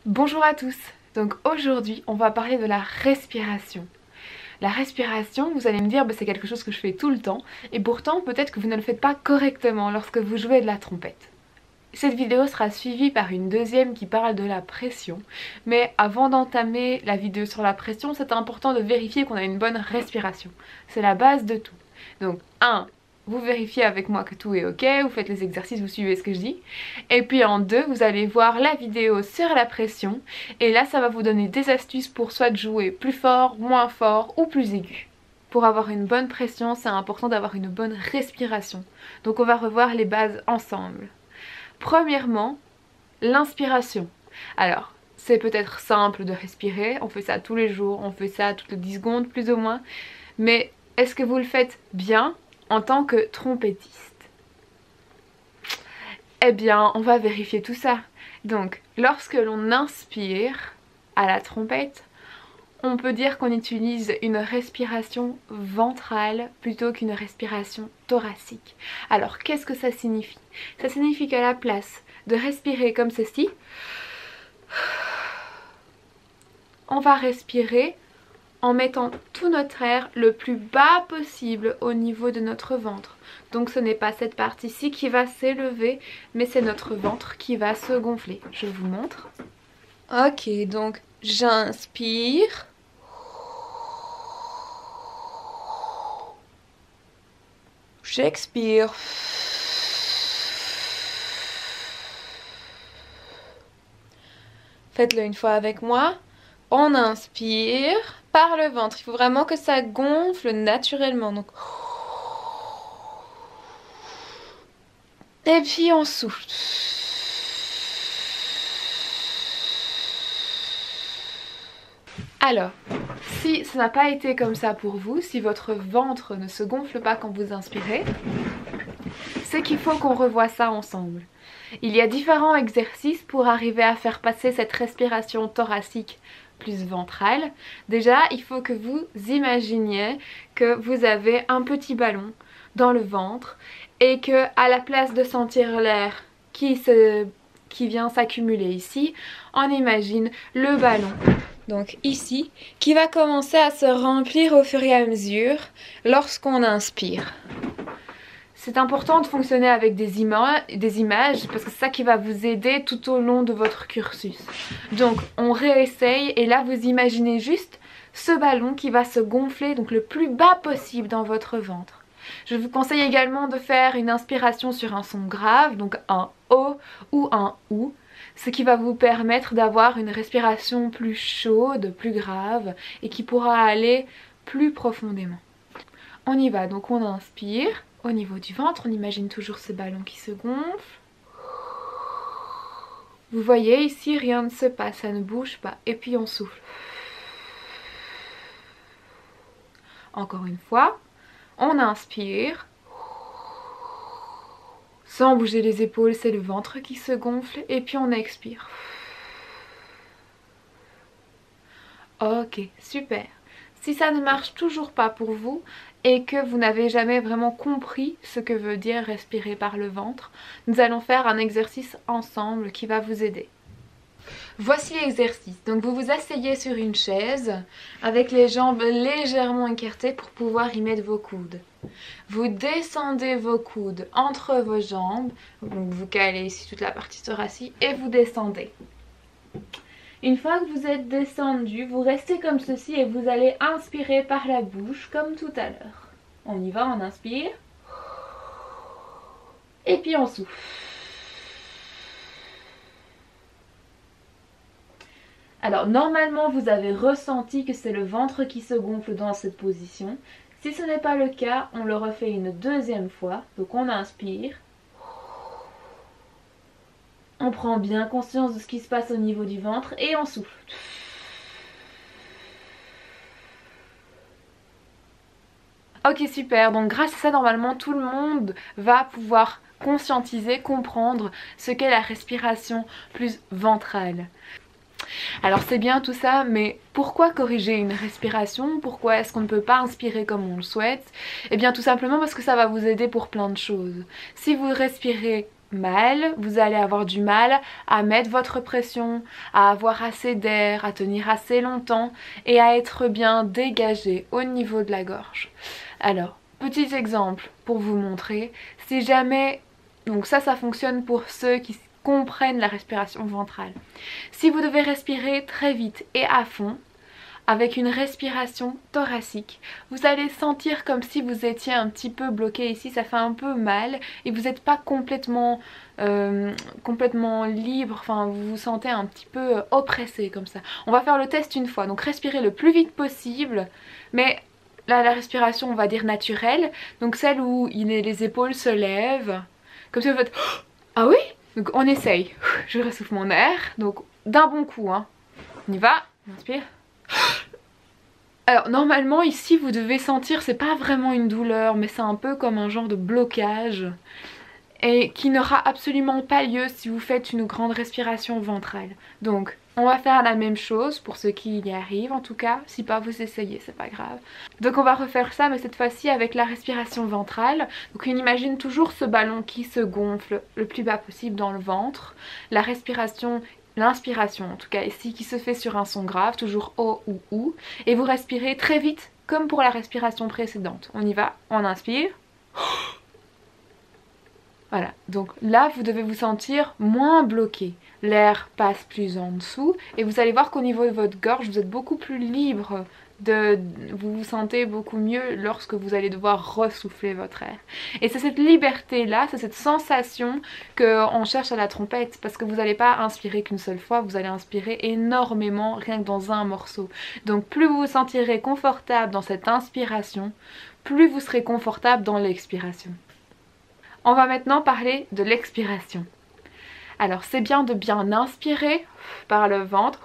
Bonjour à tous, donc aujourd'hui on va parler de la respiration. La respiration, vous allez me dire, c'est quelque chose que je fais tout le temps et pourtant peut-être que vous ne le faites pas correctement lorsque vous jouez de la trompette. Cette vidéo sera suivie par une deuxième qui parle de la pression, mais avant d'entamer la vidéo sur la pression, c'est important de vérifier qu'on a une bonne respiration. C'est la base de tout. Donc 1. Vous vérifiez avec moi que tout est ok, vous faites les exercices, vous suivez ce que je dis. Et puis en 2, vous allez voir la vidéo sur la pression. Et là, ça va vous donner des astuces pour soit jouer plus fort, moins fort ou plus aigu. Pour avoir une bonne pression, c'est important d'avoir une bonne respiration. Donc on va revoir les bases ensemble. Premièrement, l'inspiration. Alors, c'est peut-être simple de respirer, on fait ça tous les jours, on fait ça toutes les 10 secondes plus ou moins. Mais est-ce que vous le faites bien en tant que trompettiste? Eh bien, on va vérifier tout ça. Donc, lorsque l'on inspire à la trompette, on peut dire qu'on utilise une respiration ventrale plutôt qu'une respiration thoracique. Alors, qu'est-ce que ça signifie? Ça signifie qu'à la place de respirer comme ceci, on va respirer en mettant tout notre air le plus bas possible au niveau de notre ventre. Donc ce n'est pas cette partie-ci qui va s'élever, mais c'est notre ventre qui va se gonfler. Je vous montre. Ok, donc j'inspire. J'expire. Faites-le une fois avec moi. On inspire par le ventre. Il faut vraiment que ça gonfle naturellement. Donc... Et puis on souffle. Alors, si ça n'a pas été comme ça pour vous, si votre ventre ne se gonfle pas quand vous inspirez, c'est qu'il faut qu'on revoie ça ensemble. Il y a différents exercices pour arriver à faire passer cette respiration thoracique plus ventrale. Déjà, il faut que vous imaginiez que vous avez un petit ballon dans le ventre et que à la place de sentir l'air qui vient s'accumuler ici, on imagine le ballon. Donc ici, qui va commencer à se remplir au fur et à mesure lorsqu'on inspire. C'est important de fonctionner avec des images parce que c'est ça qui va vous aider tout au long de votre cursus. Donc on réessaye et là vous imaginez juste ce ballon qui va se gonfler donc le plus bas possible dans votre ventre. Je vous conseille également de faire une inspiration sur un son grave, donc un O ou un OU, ce qui va vous permettre d'avoir une respiration plus chaude, plus grave et qui pourra aller plus profondément. On y va, donc on inspire. Au niveau du ventre, on imagine toujours ce ballon qui se gonfle. Vous voyez ici, rien ne se passe, ça ne bouge pas. Et puis on souffle. Encore une fois, on inspire. Sans bouger les épaules, c'est le ventre qui se gonfle. Et puis on expire. Ok, super. Si ça ne marche toujours pas pour vous et que vous n'avez jamais vraiment compris ce que veut dire respirer par le ventre, nous allons faire un exercice ensemble qui va vous aider. Voici l'exercice. Donc vous vous asseyez sur une chaise avec les jambes légèrement écartées pour pouvoir y mettre vos coudes. Vous descendez vos coudes entre vos jambes, donc vous calez ici toute la partie thoracique et vous descendez. Une fois que vous êtes descendu, vous restez comme ceci et vous allez inspirer par la bouche comme tout à l'heure. On y va, on inspire. Et puis on souffle. Alors normalement vous avez ressenti que c'est le ventre qui se gonfle dans cette position. Si ce n'est pas le cas, on le refait une deuxième fois. Donc on inspire. On prend bien conscience de ce qui se passe au niveau du ventre et on souffle. Ok, super. Donc grâce à ça, normalement, tout le monde va pouvoir conscientiser, comprendre ce qu'est la respiration plus ventrale. Alors c'est bien tout ça, mais pourquoi corriger une respiration? Pourquoi est-ce qu'on ne peut pas inspirer comme on le souhaite? Eh bien tout simplement parce que ça va vous aider pour plein de choses. Si vous respirez mal, vous allez avoir du mal à mettre votre pression, à avoir assez d'air, à tenir assez longtemps et à être bien dégagé au niveau de la gorge. Alors, petit exemple pour vous montrer, si jamais, donc ça fonctionne pour ceux qui comprennent la respiration ventrale. Si vous devez respirer très vite et à fond, avec une respiration thoracique, vous allez sentir comme si vous étiez un petit peu bloqué ici, ça fait un peu mal et vous n'êtes pas complètement libre, enfin vous vous sentez un petit peu oppressé comme ça. On va faire le test une fois, donc respirez le plus vite possible, mais là la respiration on va dire naturelle, donc celle où les épaules se lèvent, comme si vous faites ah oui, donc on essaye, je ressouffle mon air, donc d'un bon coup hein, on y va, on inspire. Alors normalement ici vous devez sentir, c'est pas vraiment une douleur mais c'est un peu comme un genre de blocage et qui n'aura absolument pas lieu si vous faites une grande respiration ventrale. Donc on va faire la même chose pour ceux qui y arrivent en tout cas, si pas vous essayez c'est pas grave. Donc on va refaire ça mais cette fois-ci avec la respiration ventrale. Donc on imagine toujours ce ballon qui se gonfle le plus bas possible dans le ventre, la respiration, l'inspiration en tout cas ici qui se fait sur un son grave, toujours O ou OU, et vous respirez très vite comme pour la respiration précédente. On y va, on inspire. Voilà, donc là vous devez vous sentir moins bloqué. L'air passe plus en dessous et vous allez voir qu'au niveau de votre gorge vous êtes beaucoup plus libre. Vous vous sentez beaucoup mieux lorsque vous allez devoir ressouffler votre air. Et c'est cette liberté là, c'est cette sensation qu'on cherche à la trompette, parce que vous n'allez pas inspirer qu'une seule fois, vous allez inspirer énormément rien que dans un morceau. Donc plus vous vous sentirez confortable dans cette inspiration, plus vous serez confortable dans l'expiration. On va maintenant parler de l'expiration. Alors c'est bien de bien inspirer par le ventre,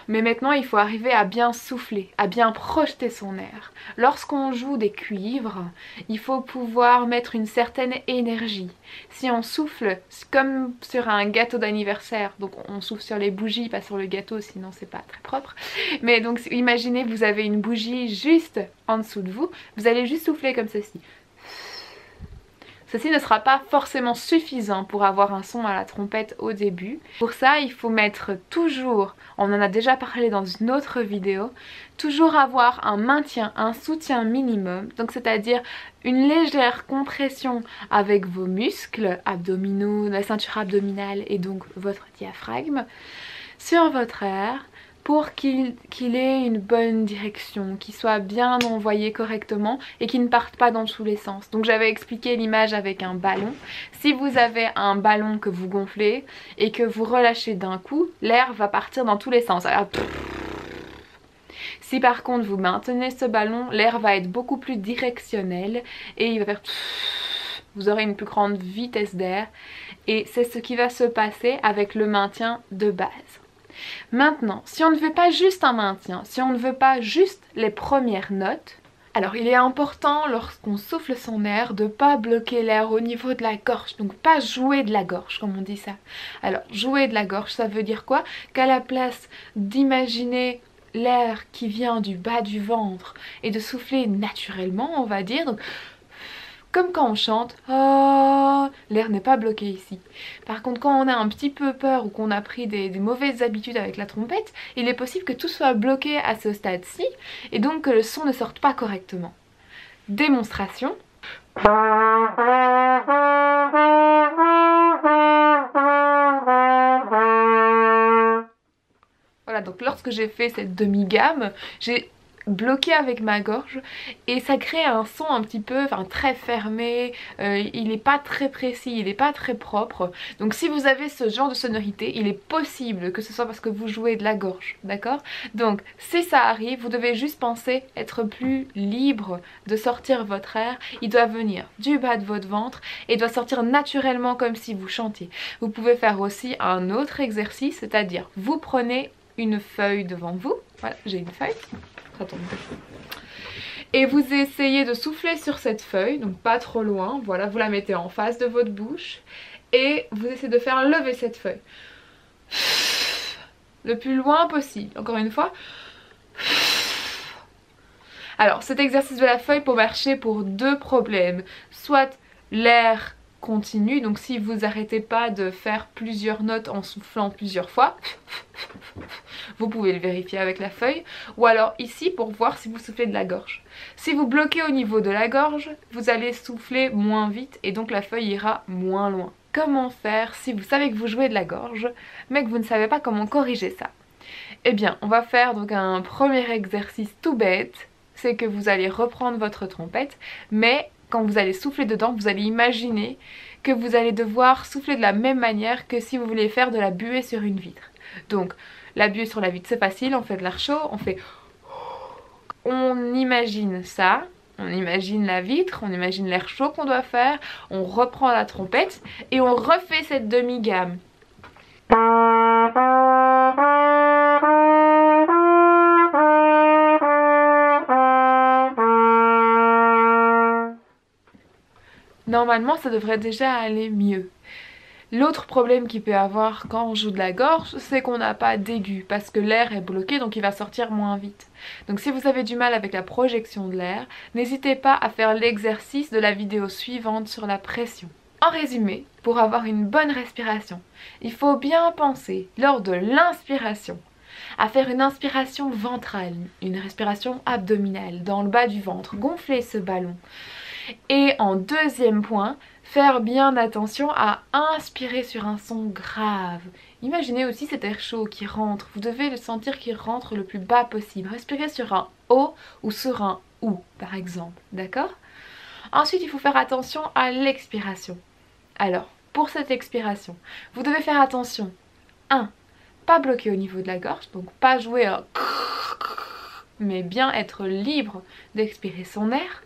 mais maintenant il faut arriver à bien souffler, à bien projeter son air. Lorsqu'on joue des cuivres, il faut pouvoir mettre une certaine énergie. Si on souffle comme sur un gâteau d'anniversaire, donc on souffle sur les bougies, pas sur le gâteau, sinon c'est pas très propre. Mais donc imaginez vous avez une bougie juste en dessous de vous, vous allez juste souffler comme ceci. Ceci ne sera pas forcément suffisant pour avoir un son à la trompette au début. Pour ça, il faut mettre toujours, on en a déjà parlé dans une autre vidéo, toujours avoir un maintien, un soutien minimum, donc c'est-à-dire une légère compression avec vos muscles abdominaux, la ceinture abdominale et donc votre diaphragme sur votre air, pour qu'il ait une bonne direction, qu'il soit bien envoyé correctement et qu'il ne parte pas dans tous les sens. Donc j'avais expliqué l'image avec un ballon. Si vous avez un ballon que vous gonflez et que vous relâchez d'un coup, l'air va partir dans tous les sens. Alors, si par contre vous maintenez ce ballon, l'air va être beaucoup plus directionnel et il va faire... Vous aurez une plus grande vitesse d'air et c'est ce qui va se passer avec le maintien de base. Maintenant, si on ne veut pas juste un maintien, si on ne veut pas juste les premières notes, alors il est important lorsqu'on souffle son air de ne pas bloquer l'air au niveau de la gorge, donc pas jouer de la gorge comme on dit ça. Alors jouer de la gorge ça veut dire quoi? Qu'à la place d'imaginer l'air qui vient du bas du ventre et de souffler naturellement on va dire, donc comme quand on chante, oh, l'air n'est pas bloqué ici. Par contre quand on a un petit peu peur ou qu'on a pris des mauvaises habitudes avec la trompette, il est possible que tout soit bloqué à ce stade-ci et donc que le son ne sorte pas correctement. Démonstration. Voilà, donc lorsque j'ai fait cette demi-gamme, j'ai bloqué avec ma gorge et ça crée un son un petit peu, enfin très fermé, il n'est pas très précis, il n'est pas très propre. Donc si vous avez ce genre de sonorité, il est possible que ce soit parce que vous jouez de la gorge, d'accord? Donc si ça arrive, vous devez juste penser être plus libre de sortir votre air. Il doit venir du bas de votre ventre et doit sortir naturellement comme si vous chantiez. Vous pouvez faire aussi un autre exercice, c'est-à-dire vous prenez une feuille devant vous, voilà j'ai une feuille, et vous essayez de souffler sur cette feuille, donc pas trop loin, voilà, vous la mettez en face de votre bouche et vous essayez de faire lever cette feuille le plus loin possible, encore une fois. Alors cet exercice de la feuille peut marcher pour deux problèmes, soit l'air continue. Donc si vous n'arrêtez pas de faire plusieurs notes en soufflant plusieurs fois, vous pouvez le vérifier avec la feuille. Ou alors ici pour voir si vous soufflez de la gorge. Si vous bloquez au niveau de la gorge, vous allez souffler moins vite et donc la feuille ira moins loin. Comment faire si vous savez que vous jouez de la gorge mais que vous ne savez pas comment corriger ça? Eh bien, on va faire donc un premier exercice tout bête. C'est que vous allez reprendre votre trompette, mais quand vous allez souffler dedans, vous allez imaginer que vous allez devoir souffler de la même manière que si vous voulez faire de la buée sur une vitre. Donc, la buée sur la vitre, c'est facile, on fait de l'air chaud, on imagine ça. On imagine la vitre, on imagine l'air chaud qu'on doit faire, on reprend la trompette et on refait cette demi-gamme. Normalement, ça devrait déjà aller mieux. L'autre problème qu'il peut y avoir quand on joue de la gorge, c'est qu'on n'a pas d'aigu parce que l'air est bloqué, donc il va sortir moins vite. Donc si vous avez du mal avec la projection de l'air, n'hésitez pas à faire l'exercice de la vidéo suivante sur la pression. En résumé, pour avoir une bonne respiration, il faut bien penser lors de l'inspiration à faire une inspiration ventrale, une respiration abdominale dans le bas du ventre, gonfler ce ballon. Et en deuxième point, faire bien attention à inspirer sur un son grave. Imaginez aussi cet air chaud qui rentre, vous devez le sentir qu'il rentre le plus bas possible. Respirez sur un O ou sur un OU par exemple, d'accord? Ensuite, il faut faire attention à l'expiration. Alors, pour cette expiration, vous devez faire attention. 1. Pas bloquer au niveau de la gorge, donc pas jouer un mais bien être libre d'expirer son air.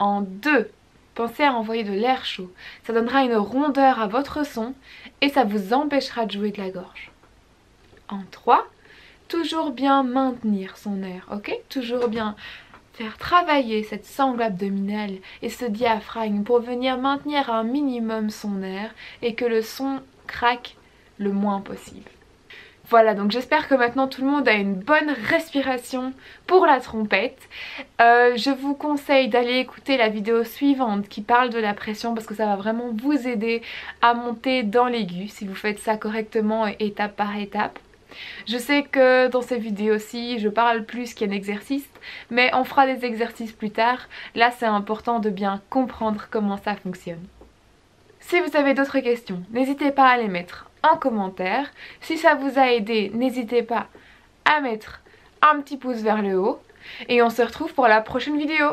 En 2, pensez à envoyer de l'air chaud. Ça donnera une rondeur à votre son et ça vous empêchera de jouer de la gorge. En 3, toujours bien maintenir son air, ok? Toujours bien faire travailler cette sangle abdominale et ce diaphragme pour venir maintenir un minimum son air et que le son craque le moins possible. Voilà, donc j'espère que maintenant tout le monde a une bonne respiration pour la trompette. Je vous conseille d'aller écouter la vidéo suivante qui parle de la pression parce que ça va vraiment vous aider à monter dans l'aigu si vous faites ça correctement et étape par étape. Je sais que dans ces vidéos-ci, je parle plus qu'un exercice, mais on fera des exercices plus tard. Là, c'est important de bien comprendre comment ça fonctionne. Si vous avez d'autres questions, n'hésitez pas à les mettre en commentaire. Si ça vous a aidé, n'hésitez pas à mettre un petit pouce vers le haut. Et on se retrouve pour la prochaine vidéo.